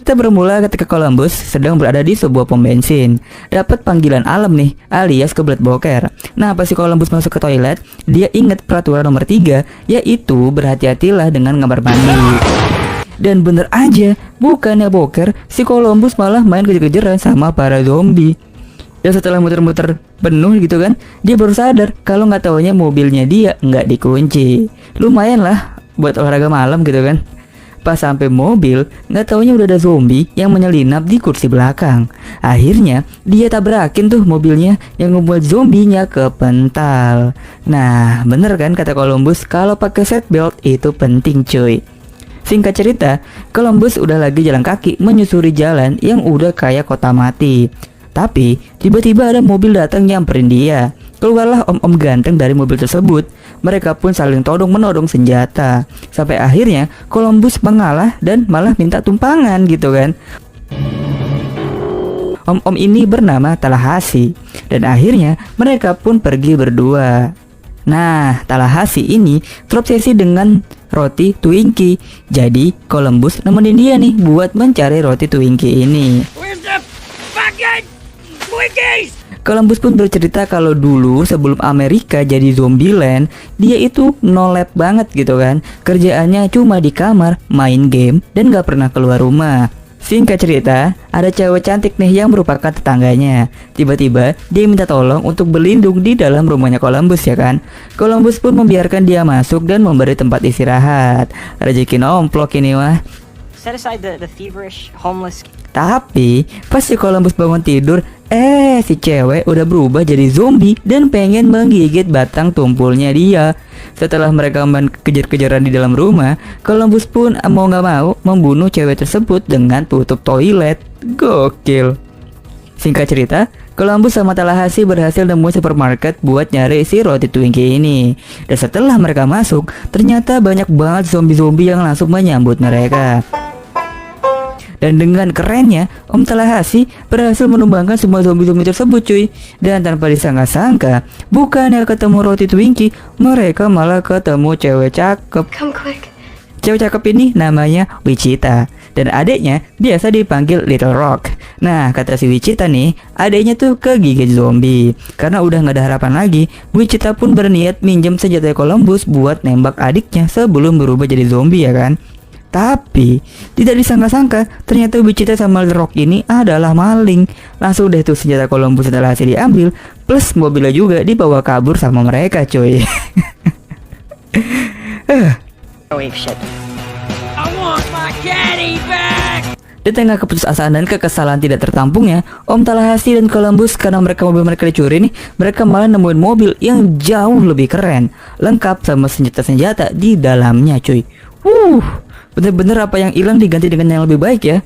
Kita bermula ketika Columbus sedang berada di sebuah pom bensin. Dapat panggilan alam nih, alias kebelet boker. Nah, pas si Columbus masuk ke toilet, dia ingat peraturan nomor 3, yaitu berhati-hatilah dengan kamar mandi. Dan bener aja, bukannya boker, si Columbus malah main kejar-kejaran sama para zombie. Dan setelah muter-muter penuh gitu kan, dia baru sadar kalau nggak taunya mobilnya dia nggak dikunci. Lumayan lah buat olahraga malam gitu kan. Pas sampai mobil, nggak taunya udah ada zombie yang menyelinap di kursi belakang. Akhirnya dia tabrakin tuh mobilnya yang membuat zombinya kepental. Nah, bener kan kata Columbus kalau pakai seatbelt itu penting cuy. Singkat cerita, Columbus udah lagi jalan kaki menyusuri jalan yang udah kayak kota mati. Tapi tiba-tiba ada mobil datang nyamperin dia. Keluarlah om-om ganteng dari mobil tersebut. Mereka pun saling todong-menodong senjata. Sampai akhirnya Columbus mengalah dan malah minta tumpangan gitu kan. Om-om ini bernama Tallahassee. Dan akhirnya mereka pun pergi berdua. Nah, Tallahassee ini terobsesi dengan roti Twinkie. Jadi Columbus nemenin dia nih buat mencari roti Twinkie ini. Columbus pun bercerita kalau dulu sebelum Amerika jadi Zombieland, dia itu no lab banget gitu kan. Kerjaannya cuma di kamar, main game, dan gak pernah keluar rumah. Singkat cerita, ada cewek cantik nih yang merupakan tetangganya. Tiba-tiba dia minta tolong untuk berlindung di dalam rumahnya Columbus ya kan. Columbus pun membiarkan dia masuk dan memberi tempat istirahat. Rezeki nomplok ini mah. Set aside the feverish, homeless. Tapi pas si Columbus bangun tidur, si cewek udah berubah jadi zombie dan pengen menggigit batang tumpulnya dia. Setelah mereka main kejar-kejaran di dalam rumah, Columbus pun mau gak mau membunuh cewek tersebut dengan tutup toilet. Gokil. Singkat cerita, Columbus sama Tallahassee berhasil nemu supermarket buat nyari si roti Twinkie ini. Dan setelah mereka masuk, ternyata banyak banget zombie-zombie yang langsung menyambut mereka. Dan dengan kerennya, Om Tallahassee berhasil menumbangkan semua zombie-zombie tersebut cuy. Dan tanpa disangka-sangka, bukannya ketemu roti Twinkie, mereka malah ketemu cewek cakep. Come quick. Cewek cakep ini namanya Wichita. Dan adiknya biasa dipanggil Little Rock. Nah, kata si Wichita nih, adiknya tuh kegigit zombie. Karena udah gak ada harapan lagi, Wichita pun berniat minjem senjata Columbus buat nembak adiknya sebelum berubah jadi zombie ya kan. Tapi tidak disangka-sangka ternyata Wichita sama Little Rock ini adalah maling. Langsung deh tuh senjata Columbus setelah hasil diambil, plus mobilnya juga dibawa kabur sama mereka cuy. Shit. I want my caddy back. Di tengah keputusasaan dan kekesalan tidak tertampungnya, Om Tallahassee dan Columbus karena mobil mereka dicuri nih, mereka malah nemuin mobil yang jauh lebih keren, lengkap sama senjata-senjata di dalamnya cuy. Bener-bener apa yang hilang diganti dengan yang lebih baik ya.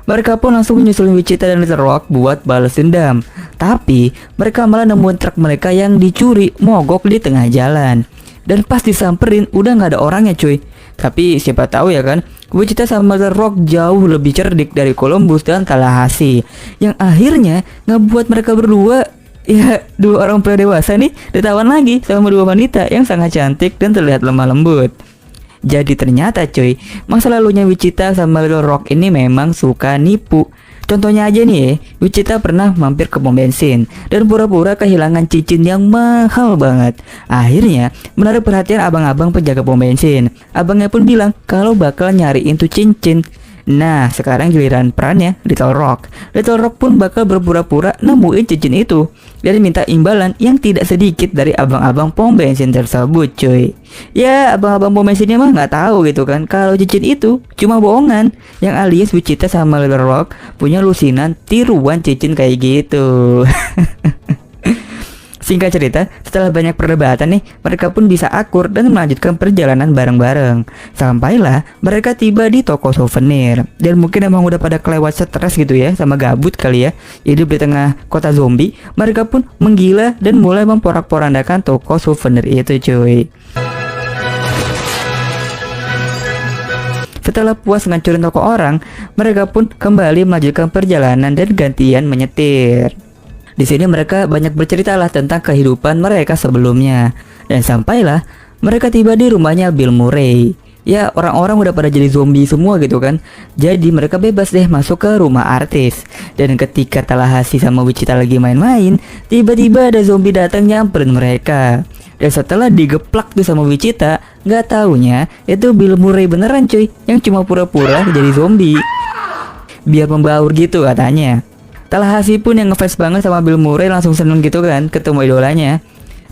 Mereka pun langsung menyusulin Wichita dan Little Rock buat balas dendam. Tapi mereka malah nemuin truk mereka yang dicuri mogok di tengah jalan. Dan pas disamperin udah gak ada orangnya cuy. Tapi siapa tahu ya kan, Wichita sama Little Rock jauh lebih cerdik dari Columbus dan Tallahassee, yang akhirnya ngebuat mereka berdua, ya dua orang pria dewasa nih, ditawan lagi sama dua wanita yang sangat cantik dan terlihat lemah lembut. Jadi ternyata cuy, masa lalunya Wichita sama Little Rock ini memang suka nipu. Contohnya aja nih, Wichita pernah mampir ke pom bensin dan pura-pura kehilangan cincin yang mahal banget. Akhirnya menarik perhatian abang-abang penjaga pom bensin. Abangnya pun bilang kalau bakal nyariin tuh cincin. Nah, sekarang giliran perannya Little Rock. Little Rock pun bakal berpura-pura nemuin cincin itu dan minta imbalan yang tidak sedikit dari abang-abang pom bensin tersebut cuy. Ya, abang-abang pom bensinnya mah nggak tahu gitu kan kalau cincin itu cuma bohongan, yang alias Wichita sama Little Rock punya lusinan tiruan cincin kayak gitu. Singkat cerita, setelah banyak perdebatan nih, mereka pun bisa akur dan melanjutkan perjalanan bareng-bareng. Sampailah mereka tiba di toko souvenir. Dan mungkin emang udah pada kelewat stres gitu ya, sama gabut kali ya, hidup di tengah kota zombie. Mereka pun menggila dan mulai memporak-porandakan toko souvenir itu cuy. Setelah puas ngancurin toko orang, mereka pun kembali melanjutkan perjalanan dan gantian menyetir. Di sini mereka banyak bercerita lah tentang kehidupan mereka sebelumnya. Dan sampailah mereka tiba di rumahnya Bill Murray. ya orang-orang udah pada jadi zombie semua gitu kan. Jadi mereka bebas deh masuk ke rumah artis. Dan ketika Tallahassee sama Wichita lagi main-main, tiba-tiba ada zombie datang nyamperin mereka. Dan setelah digeplak tuh sama Wichita, nggak taunya itu Bill Murray beneran cuy, yang cuma pura-pura jadi zombie biar membaur gitu katanya. Tallahassee pun yang ngefans banget sama Bill Murray langsung seneng gitu kan ketemu idolanya.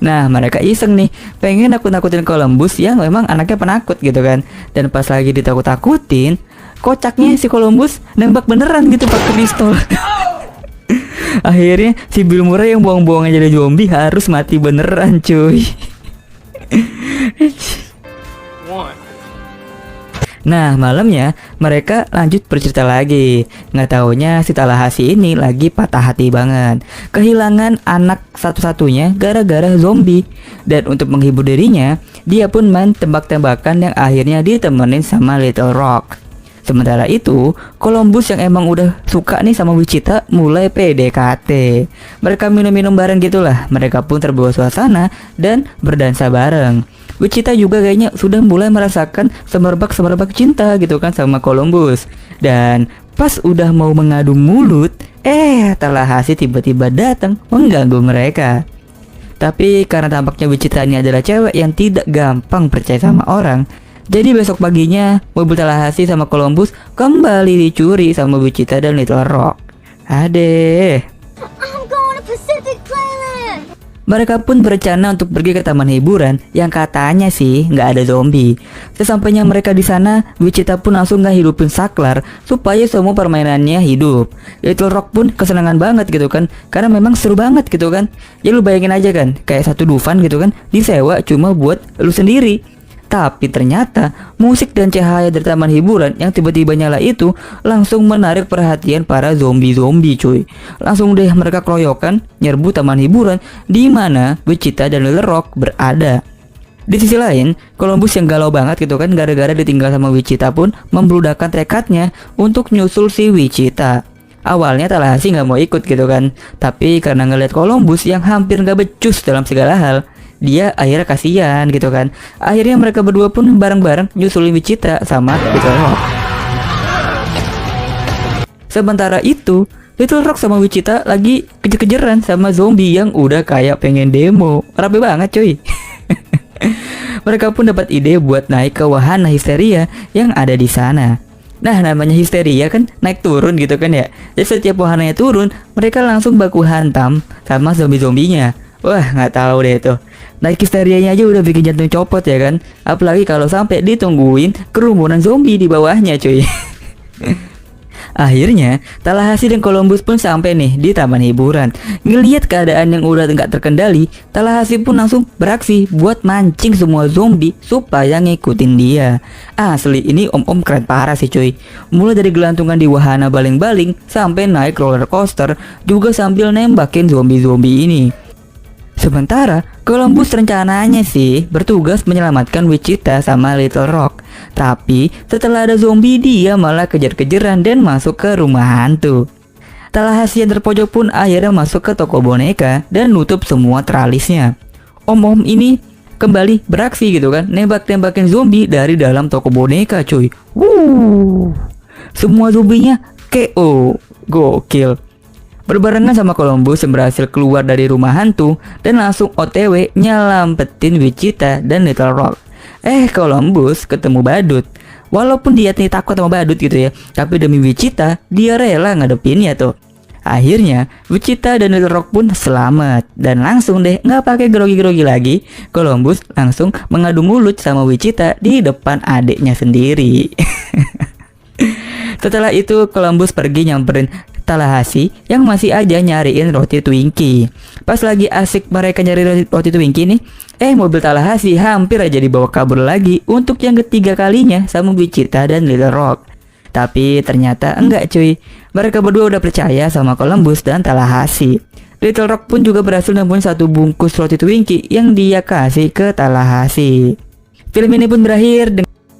Nah mereka iseng nih pengen nakut-nakutin Columbus yang memang anaknya penakut gitu kan. Dan pas lagi ditakut-takutin, kocaknya si Columbus nembak beneran gitu pakai pistol. Akhirnya si Bill Murray yang bohong-bohong jadi zombie harus mati beneran cuy. Nah malamnya mereka lanjut bercerita lagi. Nggak taunya si Tallahassee ini lagi patah hati banget, kehilangan anak satu-satunya gara-gara zombie. Dan untuk menghibur dirinya, dia pun main tembak-tembakan yang akhirnya ditemenin sama Little Rock. Sementara itu, Columbus yang emang udah suka nih sama Wichita mulai PDKT. Mereka minum-minum bareng gitulah. Mereka pun terbawa suasana dan berdansa bareng. Wichita juga kayaknya sudah mulai merasakan semerbak-semerbak cinta gitu kan sama Columbus. Dan pas udah mau mengadu mulut, Tallahassee tiba-tiba datang mengganggu mereka. Tapi karena tampaknya Wichita ini adalah cewek yang tidak gampang percaya sama orang, jadi besok paginya mobil Tallahassee sama Columbus kembali dicuri sama Wichita dan Little Rock. Adeh. I'm going to Pacific Playland. Mereka pun berencana untuk pergi ke taman hiburan yang katanya sih nggak ada zombie. Sesampainya mereka di sana, Wichita pun langsung ngehidupin saklar supaya semua permainannya hidup. Little Rock pun kesenangan banget gitu kan, karena memang seru banget gitu kan. Ya lu bayangin aja kan, kayak satu Dufan gitu kan, disewa cuma buat lu sendiri. Tapi ternyata musik dan cahaya dari taman hiburan yang tiba-tiba nyala itu langsung menarik perhatian para zombie-zombie cuy. Langsung deh mereka keroyokan nyerbu taman hiburan di mana Wichita dan Little Rock berada. Di sisi lain, Columbus yang galau banget gitu kan gara-gara ditinggal sama Wichita pun membludakan tekadnya untuk nyusul si Wichita. Awalnya Tallahassee nggak mau ikut gitu kan, tapi karena ngeliat Columbus yang hampir nggak becus dalam segala hal, dia akhirnya kasihan gitu kan. Akhirnya mereka berdua pun bareng-bareng nyusulin Wichita sama Little Rock. Sementara itu, Little Rock sama Wichita lagi kejar-kejaran sama zombie yang udah kayak pengen demo. Rapi banget cuy. Mereka pun dapat ide buat naik ke wahana histeria yang ada di sana. Nah namanya histeria kan naik turun gitu kan ya. Jadi setiap wahananya turun, mereka langsung baku hantam sama zombie-zombinya. Wah nggak tahu deh tuh. Naik histerianya aja udah bikin jantung copot ya kan. Apalagi kalau sampai ditungguin kerumunan zombie di bawahnya cuy. Akhirnya Tallahassee dan Columbus pun sampai nih di taman hiburan. Ngelihat keadaan yang udah nggak terkendali, Tallahassee pun langsung beraksi buat mancing semua zombie supaya ngikutin dia. Asli ini om-om keren parah sih cuy. Mulai dari gelantungan di wahana baling-baling sampai naik roller coaster juga sambil nembakin zombie-zombie ini. Sementara Columbus rencananya sih bertugas menyelamatkan Wichita sama Little Rock. Tapi setelah ada zombie, dia malah kejar-kejaran dan masuk ke rumah hantu. Tallahassee yang terpojok pun akhirnya masuk ke toko boneka dan nutup semua tralisnya. Om-om ini kembali beraksi gitu kan, nembak-nembakin zombie dari dalam toko boneka cuy. Semua zombinya KO. Gokil. Berbarengan sama Columbus yang berhasil keluar dari rumah hantu dan langsung OTW nyelampetin Wichita dan Little Rock. Columbus ketemu badut. Walaupun dia nih takut sama badut gitu ya, tapi demi Wichita dia rela ngadepinnya tuh. Akhirnya Wichita dan Little Rock pun selamat. Dan langsung deh nggak pakai grogi-grogi lagi, Columbus langsung mengadu mulut sama Wichita di depan adiknya sendiri. Setelah itu Columbus pergi nyamperin Tallahassee yang masih aja nyariin roti Twinkie. Pas lagi asik mereka nyari roti Twinkie nih, mobil Tallahassee hampir aja dibawa kabur lagi untuk yang ketiga kalinya sama Wichita dan Little Rock. Tapi ternyata enggak cuy. Mereka berdua udah percaya sama Columbus dan Tallahassee. Little Rock pun juga berhasil nemuin satu bungkus roti Twinkie yang dia kasih ke Tallahassee. Film ini pun berakhir dengan